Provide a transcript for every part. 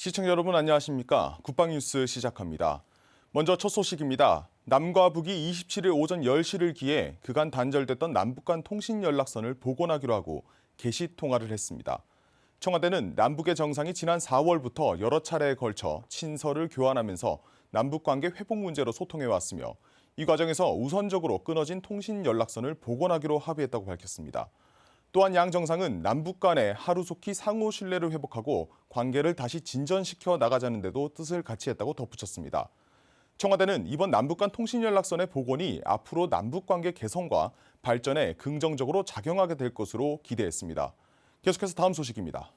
시청자 여러분 안녕하십니까? 국방뉴스 시작합니다. 먼저 첫 소식입니다. 남과 북이 27일 오전 10시를 기해 그간 단절됐던 남북 간 통신 연락선을 복원하기로 하고 개시 통화를 했습니다. 청와대는 남북의 정상이 지난 4월부터 여러 차례에 걸쳐 친서를 교환하면서 남북 관계 회복 문제로 소통해왔으며 이 과정에서 우선적으로 끊어진 통신 연락선을 복원하기로 합의했다고 밝혔습니다. 또한 양 정상은 남북 간의 하루속히 상호 신뢰를 회복하고 관계를 다시 진전시켜 나가자는 데도 뜻을 같이 했다고 덧붙였습니다. 청와대는 이번 남북 간 통신 연락선의 복원이 앞으로 남북 관계 개선과 발전에 긍정적으로 작용하게 될 것으로 기대했습니다. 계속해서 다음 소식입니다.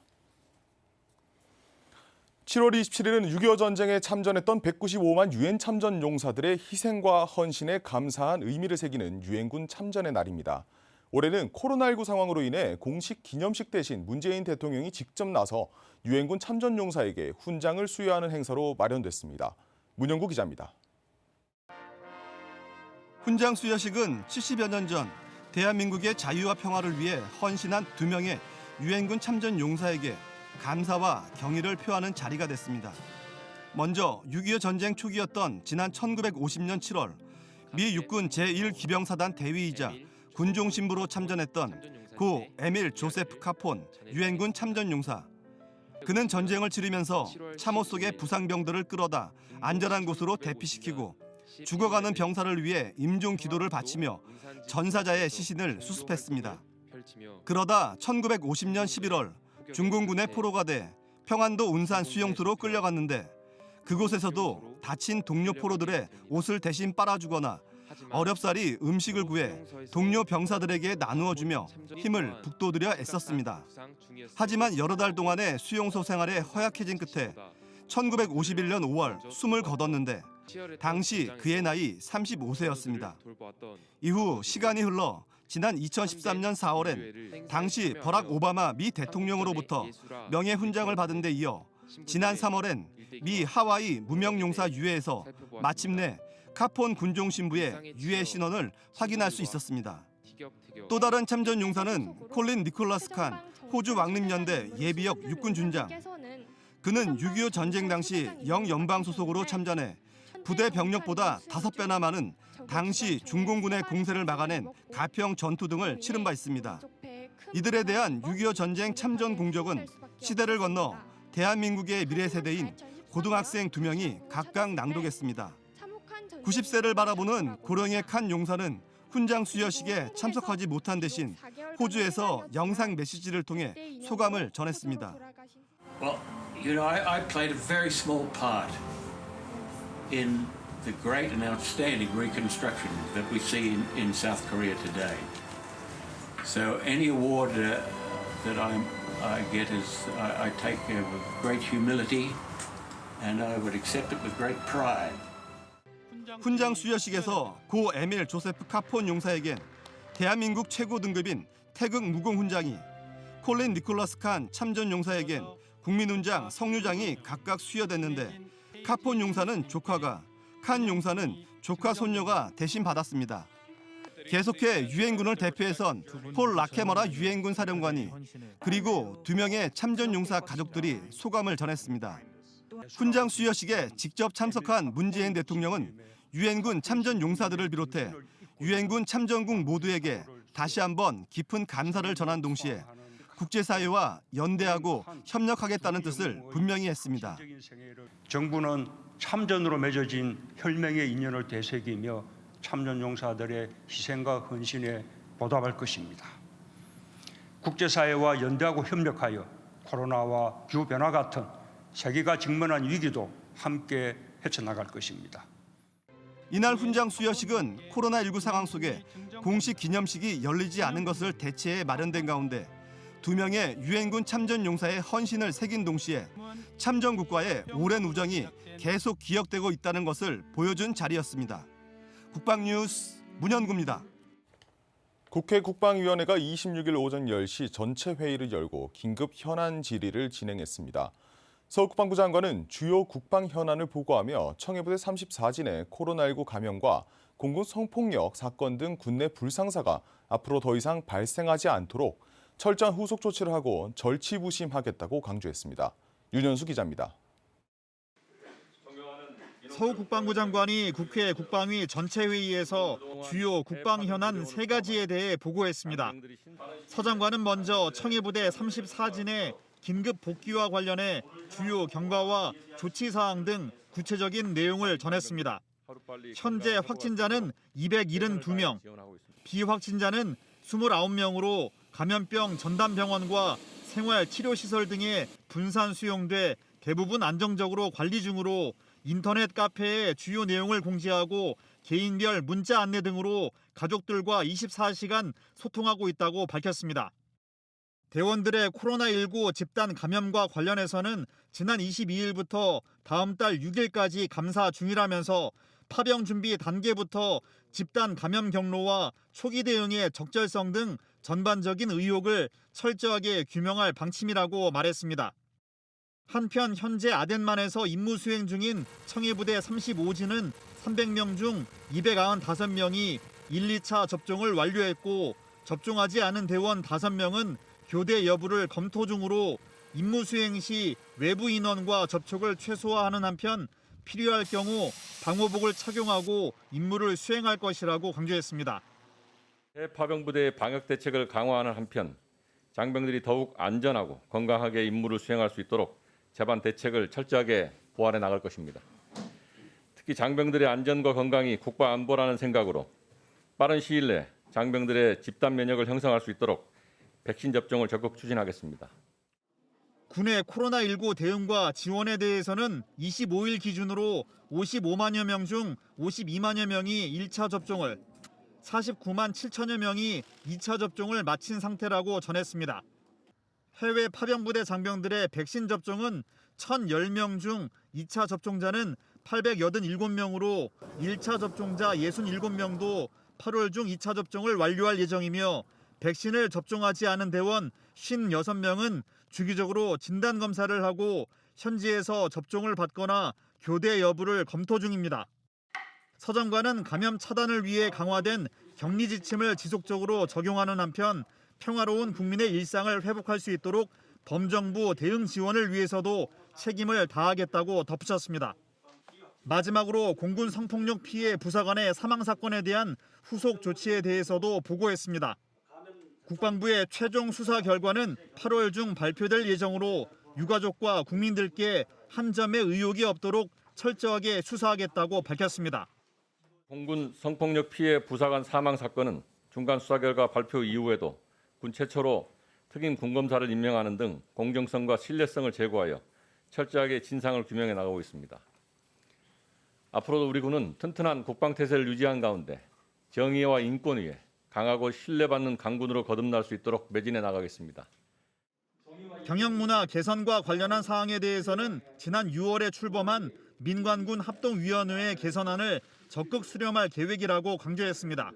7월 27일은 6.25 전쟁에 참전했던 195만 유엔 참전 용사들의 희생과 헌신에 감사한 의미를 새기는 유엔군 참전의 날입니다. 올해는 코로나19 상황으로 인해 공식 기념식 대신 문재인 대통령이 직접 나서 유엔군 참전 용사에게 훈장을 수여하는 행사로 마련됐습니다. 문영구 기자입니다. 훈장 수여식은 70여 년 전 대한민국의 자유와 평화를 위해 헌신한 2명의 유엔군 참전 용사에게 감사와 경의를 표하는 자리가 됐습니다. 먼저 6.25 전쟁 초기였던 지난 1950년 7월 미 육군 제1기병사단 대위이자 군종 신부로 참전했던 고 에밀 조세프 카폰 유엔군 참전 용사. 그는 전쟁을 치르면서 참호 속의 부상병들을 끌어다 안전한 곳으로 대피시키고 죽어가는 병사를 위해 임종 기도를 바치며 전사자의 시신을 수습했습니다. 그러다 1950년 11월 중공군의 포로가 돼 평안도 운산 수용소로 끌려갔는데 그곳에서도 다친 동료 포로들의 옷을 대신 빨아주거나 어렵사리 음식을 구해 동료 병사들에게 나누어주며 힘을 북돋으려 애썼습니다. 하지만 여러 달 동안의 수용소 생활에 허약해진 끝에 1951년 5월 숨을 거뒀는데 당시 그의 나이 35세였습니다. 이후 시간이 흘러 지난 2013년 4월엔 당시 버락 오바마 미 대통령으로부터 명예훈장을 받은 데 이어 지난 3월엔 미 하와이 무명용사 유해에서 마침내 카폰 군종 신부의 유해 신원을 확인할 수 있었습니다. 또 다른 참전 용사는 콜린 니콜라스 칸 호주 왕립연대 예비역 육군 준장. 그는 6.25 전쟁 당시 영연방 소속으로 참전해 부대 병력보다 5배나 많은 당시 중공군의 공세를 막아낸 가평 전투 등을 치른 바 있습니다. 이들에 대한 6.25 전쟁 참전 공적은 시대를 건너 대한민국의 미래 세대인 고등학생 2명이 각각 낭독했습니다. 90세를 바라보는 고령의 칸 용사는 훈장 수여식에 참석하지 못한 대신 호주에서 영상 메시지를 통해 소감을 전했습니다. Well, I played a very small part in the great and outstanding reconstruction that we see in South Korea today. So any award that I get I take with great humility, and I would accept it with great pride. 훈장 수여식에서 고 에밀 조세프 카폰 용사에겐 대한민국 최고 등급인 태극 무공 훈장이, 콜린 니콜라스 칸 참전 용사에겐 국민훈장 성류장이 각각 수여됐는데 카폰 용사는 조카가, 칸 용사는 조카 손녀가 대신 받았습니다. 계속해 유엔군을 대표해선 폴 라케머라 유엔군 사령관이 그리고 2명의 참전 용사 가족들이 소감을 전했습니다. 훈장 수여식에 직접 참석한 문재인 대통령은 유엔군 참전 용사들을 비롯해 유엔군 참전국 모두에게 다시 한번 깊은 감사를 전한 동시에 국제사회와 연대하고 협력하겠다는 뜻을 분명히 했습니다. 정부는 참전으로 맺어진 혈맹의 인연을 되새기며 참전 용사들의 희생과 헌신에 보답할 것입니다. 국제사회와 연대하고 협력하여 코로나와 기후변화 같은 세계가 직면한 위기도 함께 헤쳐나갈 것입니다. 이날 훈장 수여식은 코로나19 상황 속에 공식 기념식이 열리지 않은 것을 대체해 마련된 가운데 2명의 유엔군 참전 용사의 헌신을 새긴 동시에 참전국과의 오랜 우정이 계속 기억되고 있다는 것을 보여준 자리였습니다. 국방뉴스 문현구입니다. 국회 국방위원회가 26일 오전 10시 전체 회의를 열고 긴급 현안 질의를 진행했습니다. 서 국방부 장관은 주요 국방 현안을 보고하며 청해부대 34진의 코로나19 감염과 공군 성폭력 사건 등 군내 불상사가 앞으로 더 이상 발생하지 않도록 철저한 후속 조치를 하고 절치부심하겠다고 강조했습니다. 윤현수 기자입니다. 서 국방부 장관이 국회 국방위 전체회의에서 주요 국방 현안 3가지에 대해 보고했습니다. 서 장관은 먼저 청해부대 34진의 긴급 복귀와 관련해 주요 경과와 조치 사항 등 구체적인 내용을 전했습니다. 현재 확진자는 272명, 비확진자는 29명으로 감염병 전담병원과 생활치료시설 등에 분산 수용돼 대부분 안정적으로 관리 중으로 인터넷 카페에 주요 내용을 공지하고 개인별 문자 안내 등으로 가족들과 24시간 소통하고 있다고 밝혔습니다. 대원들의 코로나19 집단 감염과 관련해서는 지난 22일부터 다음 달 6일까지 감사 중이라면서 파병 준비 단계부터 집단 감염 경로와 초기 대응의 적절성 등 전반적인 의혹을 철저하게 규명할 방침이라고 말했습니다. 한편 현재 아덴만에서 임무 수행 중인 청해부대 35진은 300명 중 295명이 1, 2차 접종을 완료했고 접종하지 않은 대원 5명은 교대 여부를 검토 중으로 임무 수행 시 외부 인원과 접촉을 최소화하는 한편 필요할 경우 방호복을 착용하고 임무를 수행할 것이라고 강조했습니다. 파병부대의 방역 대책을 강화하는 한편 장병들이 더욱 안전하고 건강하게 임무를 수행할 수 있도록 제반 대책을 철저하게 보완해 나갈 것입니다. 특히 장병들의 안전과 건강이 국가 안보라는 생각으로 빠른 시일 내 장병들의 집단 면역을 형성할 수 있도록 백신 접종을 적극 추진하겠습니다. 군의 코로나19 대응과 지원에 대해서는 25일 기준으로 55만여 명 중 52만여 명이 1차 접종을, 49만 7천여 명이 2차 접종을 마친 상태라고 전했습니다. 해외 파병부대 장병들의 백신 접종은 1,010명 중 2차 접종자는 887명으로 1차 접종자 67명도 8월 중 2차 접종을 완료할 예정이며 백신을 접종하지 않은 대원 56명은 주기적으로 진단검사를 하고 현지에서 접종을 받거나 교대 여부를 검토 중입니다. 서 장관은 감염 차단을 위해 강화된 격리 지침을 지속적으로 적용하는 한편 평화로운 국민의 일상을 회복할 수 있도록 범정부 대응 지원을 위해서도 책임을 다하겠다고 덧붙였습니다. 마지막으로 공군 성폭력 피해 부사관의 사망 사건에 대한 후속 조치에 대해서도 보고했습니다. 국방부의 최종 수사 결과는 8월 중 발표될 예정으로 유가족과 국민들께 한 점의 의혹이 없도록 철저하게 수사하겠다고 밝혔습니다. 공군 성폭력 피해 부사관 사망 사건은 중간 수사 결과 발표 이후에도 군 최초로 특임 군검사를 임명하는 등 공정성과 신뢰성을 제고하여 철저하게 진상을 규명해 나가고 있습니다. 앞으로도 우리 군은 튼튼한 국방태세를 유지한 가운데 정의와 인권 위에 강하고 신뢰받는 강군으로 거듭날 수 있도록 매진해 나가겠습니다. 경영문화 개선과 관련한 사항에 대해서는 지난 6월에 출범한 민관군 합동위원회의 개선안을 적극 수렴할 계획이라고 강조했습니다.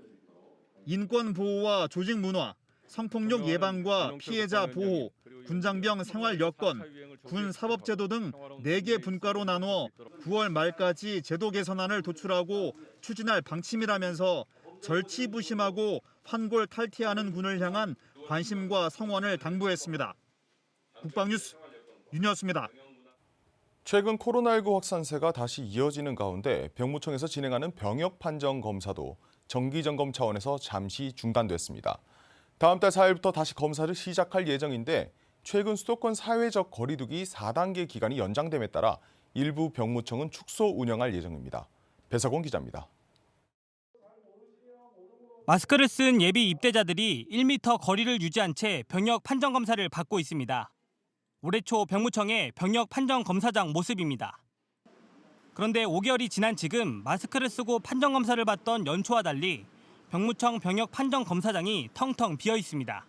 인권 보호와 조직 문화, 성폭력 예방과 피해자 보호, 군장병 생활 여건, 군 사법제도 등 4개 분과로 나누어 9월 말까지 제도 개선안을 도출하고 추진할 방침이라면서 절치부심하고 환골 탈퇴하는 군을 향한 관심과 성원을 당부했습니다. 국방뉴스 윤여수입니다. 최근 코로나19 확산세가 다시 이어지는 가운데 병무청에서 진행하는 병역 판정 검사도 정기 점검 차원에서 잠시 중단됐습니다. 다음 달 4일부터 다시 검사를 시작할 예정인데 최근 수도권 사회적 거리 두기 4단계 기간이 연장됨에 따라 일부 병무청은 축소 운영할 예정입니다. 배석원 기자입니다. 마스크를 쓴 예비 입대자들이 1m 거리를 유지한 채 병역 판정 검사를 받고 있습니다. 올해 초 병무청의 병역 판정 검사장 모습입니다. 그런데 5개월이 지난 지금 마스크를 쓰고 판정 검사를 받던 연초와 달리 병무청 병역 판정 검사장이 텅텅 비어 있습니다.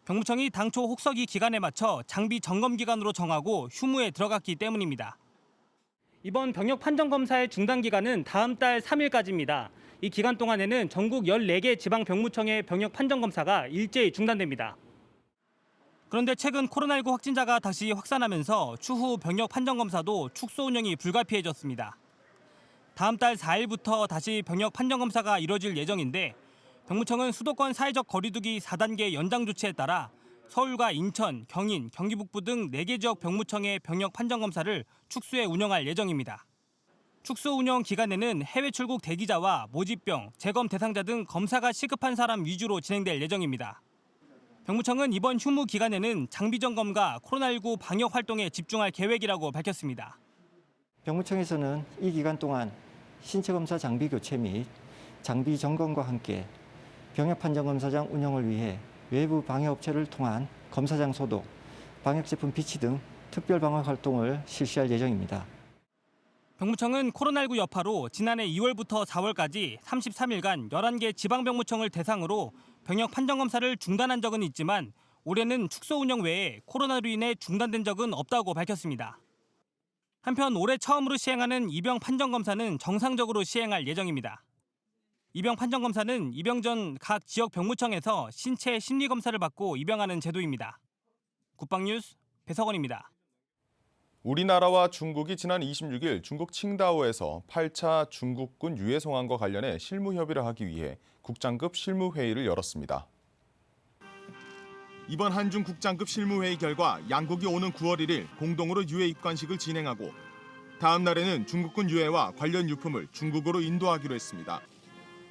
병무청이 당초 혹서기 기간에 맞춰 장비 점검 기간으로 정하고 휴무에 들어갔기 때문입니다. 이번 병역 판정 검사의 중단 기간은 다음 달 3일까지입니다. 이 기간 동안에는 전국 14개 지방 병무청의 병역 판정 검사가 일제히 중단됩니다. 그런데 최근 코로나19 확진자가 다시 확산하면서 추후 병역 판정 검사도 축소 운영이 불가피해졌습니다. 다음 달 4일부터 다시 병역 판정 검사가 이뤄질 예정인데 병무청은 수도권 사회적 거리두기 4단계 연장 조치에 따라 서울과 인천, 경인, 경기 북부 등 4개 지역 병무청의 병역 판정 검사를 축소해 운영할 예정입니다. 축소 운영 기간에는 해외 출국 대기자와 모집병, 재검 대상자 등 검사가 시급한 사람 위주로 진행될 예정입니다. 병무청은 이번 휴무 기간에는 장비 점검과 코로나19 방역 활동에 집중할 계획이라고 밝혔습니다. 병무청에서는 이 기간 동안 신체 검사 장비 교체 및 장비 점검과 함께 병역 판정 검사장 운영을 위해 외부 방역업체를 통한 검사장 소독, 방역 제품 비치 등 특별 방역 활동을 실시할 예정입니다. 병무청은 코로나19 여파로 지난해 2월부터 4월까지 33일간 11개 지방병무청을 대상으로 병역 판정 검사를 중단한 적은 있지만 올해는 축소 운영 외에 코로나로 인해 중단된 적은 없다고 밝혔습니다. 한편 올해 처음으로 시행하는 입영 판정 검사는 정상적으로 시행할 예정입니다. 입영 판정 검사는 입영 전 각 지역 병무청에서 신체 심리 검사를 받고 입영하는 제도입니다. 국방뉴스 배석원입니다. 우리나라와 중국이 지난 26일 중국 칭다오에서 8차 중국군 유해 송환과 관련해 실무 협의를 하기 위해 국장급 실무회의를 열었습니다. 이번 한중 국장급 실무회의 결과 양국이 오는 9월 1일 공동으로 유해 입관식을 진행하고 다음 날에는 중국군 유해와 관련 유품을 중국으로 인도하기로 했습니다.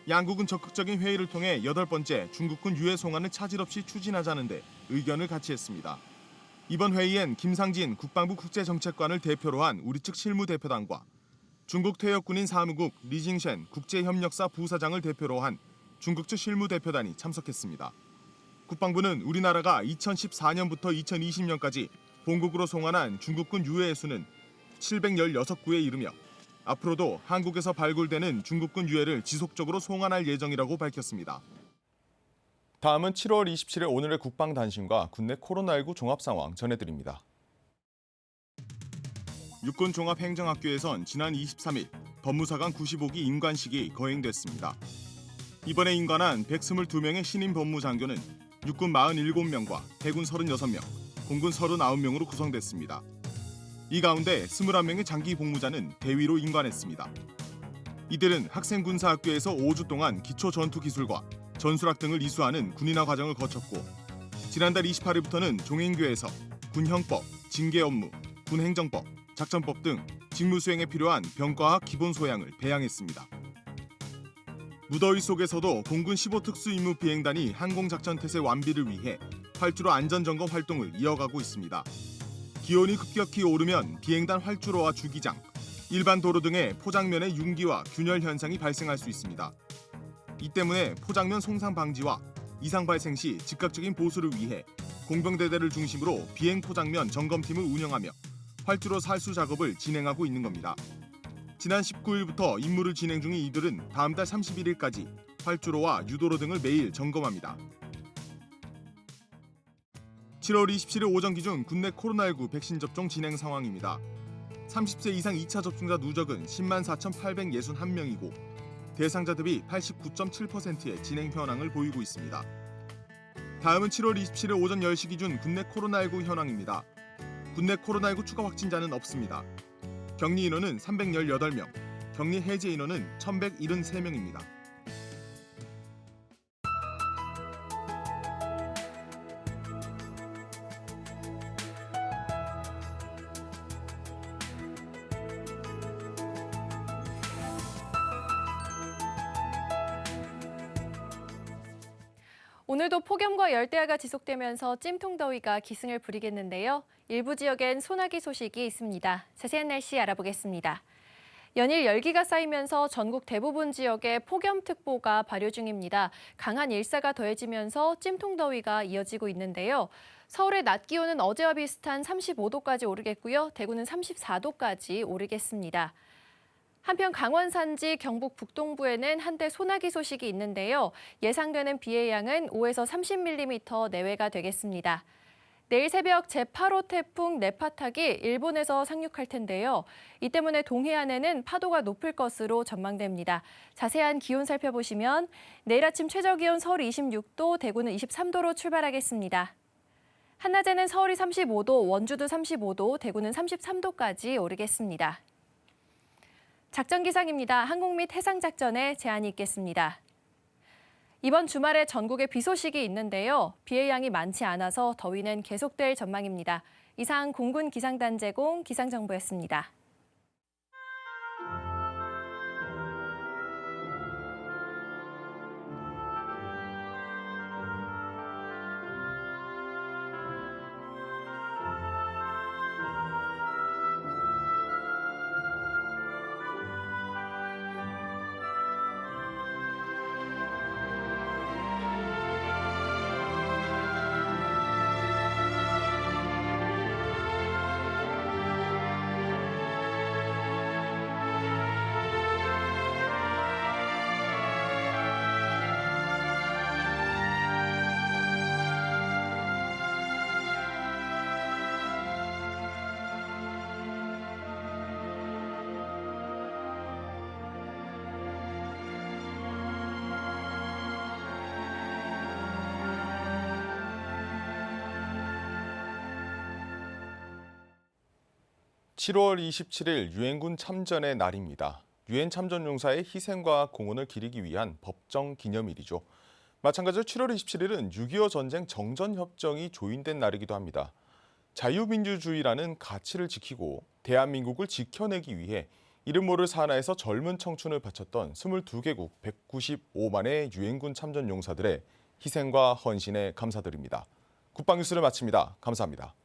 양국은 적극적인 회의를 통해 8번째 중국군 유해 송환을 차질 없이 추진하자는 데 의견을 같이 했습니다. 이번 회의엔 김상진 국방부 국제정책관을 대표로 한 우리 측 실무대표단과 중국 퇴역군인 사무국 리징셴 국제협력사 부사장을 대표로 한 중국 측 실무대표단이 참석했습니다. 국방부는 우리나라가 2014년부터 2020년까지 본국으로 송환한 중국군 유해의 수는 716구에 이르며 앞으로도 한국에서 발굴되는 중국군 유해를 지속적으로 송환할 예정이라고 밝혔습니다. 다음은 7월 27일 오늘의 국방단신과 국내 코로나19 종합 상황 전해드립니다. 육군종합행정학교에선 지난 23일 법무사관 95기 임관식이 거행됐습니다. 이번에 임관한 122명의 신임 법무장교는 육군 47명과 해군 36명, 공군 39명으로 구성됐습니다. 이 가운데 21명의 장기 복무자는 대위로 임관했습니다. 이들은 학생군사학교에서 5주 동안 기초 전투 기술과 전술학 등을 이수하는 군인화 과정을 거쳤고 지난달 28일부터는 종행교에서 군형법, 징계 업무, 군행정법, 작전법 등 직무 수행에 필요한 병과학 기본 소양을 배양했습니다. 무더위 속에서도 공군 15특수임무 비행단이 항공작전 태세 완비를 위해 활주로 안전점검 활동을 이어가고 있습니다. 기온이 급격히 오르면 비행단 활주로와 주기장, 일반 도로 등의 포장면의 융기와 균열 현상이 발생할 수 있습니다. 이 때문에 포장면 손상 방지와 이상 발생 시 즉각적인 보수를 위해 공병대대를 중심으로 비행 포장면 점검팀을 운영하며 활주로 살수 작업을 진행하고 있는 겁니다. 지난 19일부터 임무를 진행 중인 이들은 다음 달 31일까지 활주로와 유도로 등을 매일 점검합니다. 7월 27일 오전 기준 국내 코로나19 백신 접종 진행 상황입니다. 30세 이상 2차 접종자 누적은 10만 4,861명이고 대상자 대비 89.7%의 진행 현황을 보이고 있습니다. 다음은 7월 27일 오전 10시 기준 국내 코로나19 현황입니다. 국내 코로나19 추가 확진자는 없습니다. 격리 인원은 318명, 격리 해제 인원은 1,173명입니다. 오늘도 폭염과 열대야가 지속되면서 찜통더위가 기승을 부리겠는데요. 일부 지역엔 소나기 소식이 있습니다. 자세한 날씨 알아보겠습니다. 연일 열기가 쌓이면서 전국 대부분 지역에 폭염특보가 발효 중입니다. 강한 일사가 더해지면서 찜통더위가 이어지고 있는데요. 서울의 낮 기온은 어제와 비슷한 35도까지 오르겠고요. 대구는 34도까지 오르겠습니다. 한편 강원 산지 경북 북동부에는 한대 소나기 소식이 있는데요. 예상되는 비의 양은 5에서 30mm 내외가 되겠습니다. 내일 새벽 제8호 태풍 네파탁이 일본에서 상륙할 텐데요. 이 때문에 동해안에는 파도가 높을 것으로 전망됩니다. 자세한 기온 살펴보시면 내일 아침 최저기온 서울 26도, 대구는 23도로 출발하겠습니다. 한낮에는 서울이 35도, 원주도 35도, 대구는 33도까지 오르겠습니다. 작전 기상입니다. 항공 및 해상 작전에 제한이 있겠습니다. 이번 주말에 전국에 비 소식이 있는데요. 비의 양이 많지 않아서 더위는 계속될 전망입니다. 이상 공군 기상단 제공 기상정보였습니다. 7월 27일 유엔군 참전의 날입니다. 유엔 참전 용사의 희생과 공헌을 기리기 위한 법정 기념일이죠. 마찬가지로 7월 27일은 6.25 전쟁 정전협정이 조인된 날이기도 합니다. 자유민주주의라는 가치를 지키고 대한민국을 지켜내기 위해 이름 모를 산하에서 젊은 청춘을 바쳤던 22개국 195만의 유엔군 참전 용사들의 희생과 헌신에 감사드립니다. 국방뉴스를 마칩니다. 감사합니다.